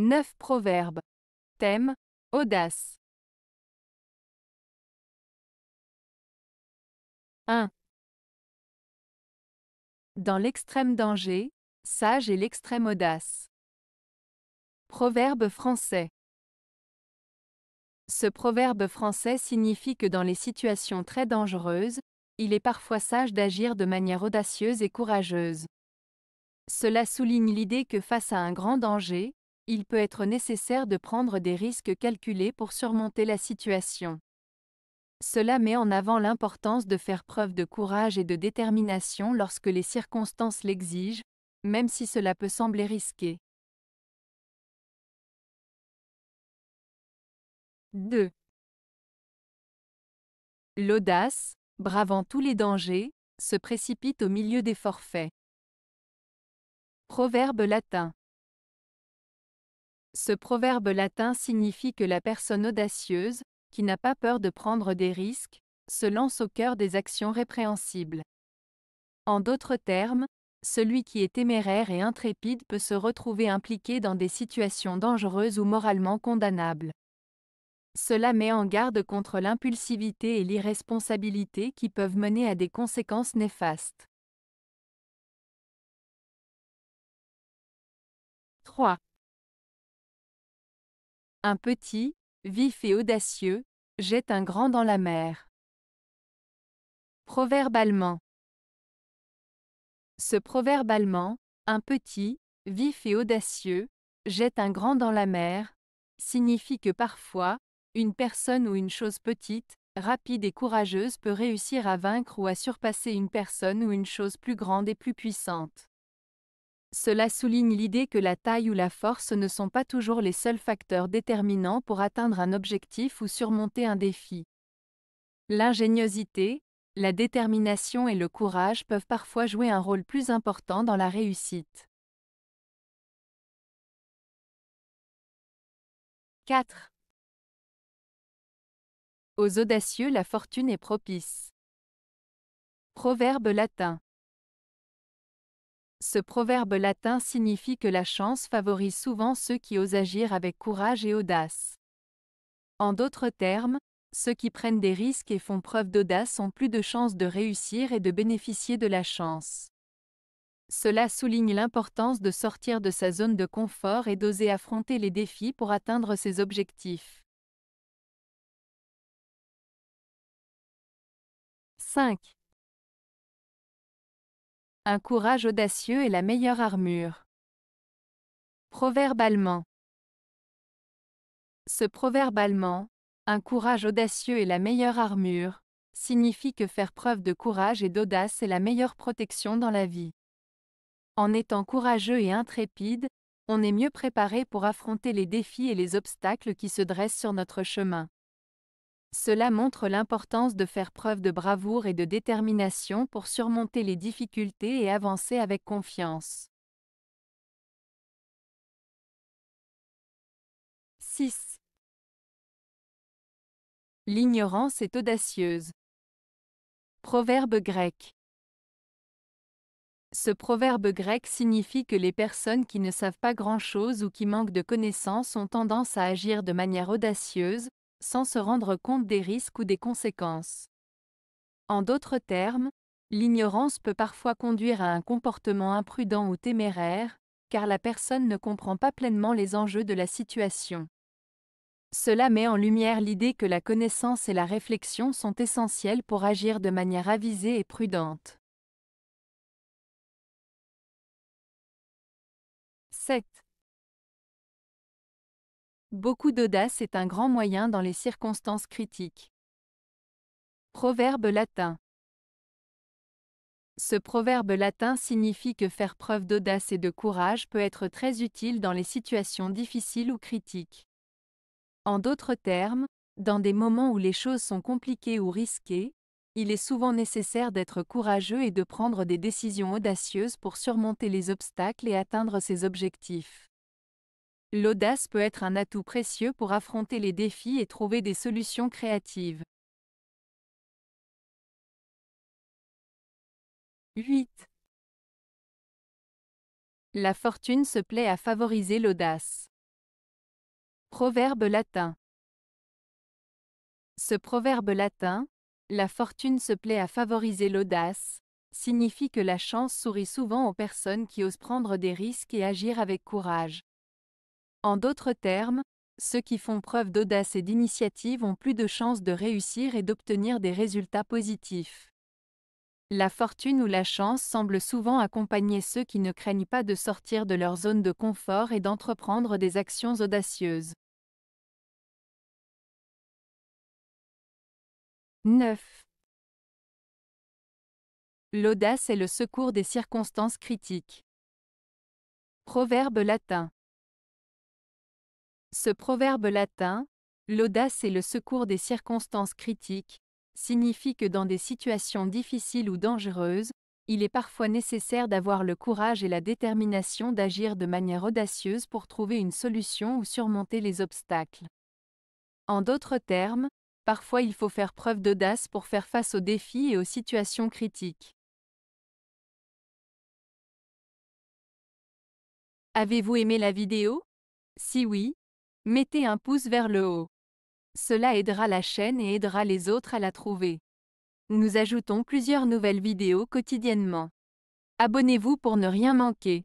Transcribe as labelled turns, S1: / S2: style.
S1: 9 proverbes. Thème, audace. 1. Dans l'extrême danger, sage et l'extrême audace. Proverbe français. Ce proverbe français signifie que dans les situations très dangereuses, il est parfois sage d'agir de manière audacieuse et courageuse. Cela souligne l'idée que face à un grand danger, il peut être nécessaire de prendre des risques calculés pour surmonter la situation. Cela met en avant l'importance de faire preuve de courage et de détermination lorsque les circonstances l'exigent, même si cela peut sembler risqué. 2. L'audace, bravant tous les dangers, se précipite au milieu des forfaits. Proverbe latin. Ce proverbe latin signifie que la personne audacieuse, qui n'a pas peur de prendre des risques, se lance au cœur des actions répréhensibles. En d'autres termes, celui qui est téméraire et intrépide peut se retrouver impliqué dans des situations dangereuses ou moralement condamnables. Cela met en garde contre l'impulsivité et l'irresponsabilité qui peuvent mener à des conséquences néfastes. 3. Un petit, vif et audacieux, jette un grand dans la mer. Proverbe allemand. Ce proverbe allemand, un petit, vif et audacieux, jette un grand dans la mer, signifie que parfois, une personne ou une chose petite, rapide et courageuse peut réussir à vaincre ou à surpasser une personne ou une chose plus grande et plus puissante. Cela souligne l'idée que la taille ou la force ne sont pas toujours les seuls facteurs déterminants pour atteindre un objectif ou surmonter un défi. L'ingéniosité, la détermination et le courage peuvent parfois jouer un rôle plus important dans la réussite. 4. Aux audacieux la fortune est propice. Proverbe latin. Ce proverbe latin signifie que la chance favorise souvent ceux qui osent agir avec courage et audace. En d'autres termes, ceux qui prennent des risques et font preuve d'audace ont plus de chances de réussir et de bénéficier de la chance. Cela souligne l'importance de sortir de sa zone de confort et d'oser affronter les défis pour atteindre ses objectifs. 5. Un courage audacieux est la meilleure armure. Proverbe allemand. Ce proverbe allemand, un courage audacieux est la meilleure armure, signifie que faire preuve de courage et d'audace est la meilleure protection dans la vie. En étant courageux et intrépide, on est mieux préparé pour affronter les défis et les obstacles qui se dressent sur notre chemin. Cela montre l'importance de faire preuve de bravoure et de détermination pour surmonter les difficultés et avancer avec confiance. 6. L'ignorance est audacieuse. Proverbe grec. Ce proverbe grec signifie que les personnes qui ne savent pas grand-chose ou qui manquent de connaissances ont tendance à agir de manière audacieuse, sans se rendre compte des risques ou des conséquences. En d'autres termes, l'ignorance peut parfois conduire à un comportement imprudent ou téméraire, car la personne ne comprend pas pleinement les enjeux de la situation. Cela met en lumière l'idée que la connaissance et la réflexion sont essentielles pour agir de manière avisée et prudente. 7. Beaucoup d'audace est un grand moyen dans les circonstances critiques. Proverbe latin. Ce proverbe latin signifie que faire preuve d'audace et de courage peut être très utile dans les situations difficiles ou critiques. En d'autres termes, dans des moments où les choses sont compliquées ou risquées, il est souvent nécessaire d'être courageux et de prendre des décisions audacieuses pour surmonter les obstacles et atteindre ses objectifs. L'audace peut être un atout précieux pour affronter les défis et trouver des solutions créatives. 8. La fortune se plaît à favoriser l'audace. Proverbe latin. Ce proverbe latin, la fortune se plaît à favoriser l'audace, signifie que la chance sourit souvent aux personnes qui osent prendre des risques et agir avec courage. En d'autres termes, ceux qui font preuve d'audace et d'initiative ont plus de chances de réussir et d'obtenir des résultats positifs. La fortune ou la chance semble souvent accompagner ceux qui ne craignent pas de sortir de leur zone de confort et d'entreprendre des actions audacieuses. 9. L'audace est le secours des circonstances critiques. Proverbe latin. Ce proverbe latin, l'audace est le secours des circonstances critiques, signifie que dans des situations difficiles ou dangereuses, il est parfois nécessaire d'avoir le courage et la détermination d'agir de manière audacieuse pour trouver une solution ou surmonter les obstacles. En d'autres termes, parfois il faut faire preuve d'audace pour faire face aux défis et aux situations critiques. Avez-vous aimé la vidéo? Si oui, mettez un pouce vers le haut. Cela aidera la chaîne et aidera les autres à la trouver. Nous ajoutons plusieurs nouvelles vidéos quotidiennement. Abonnez-vous pour ne rien manquer.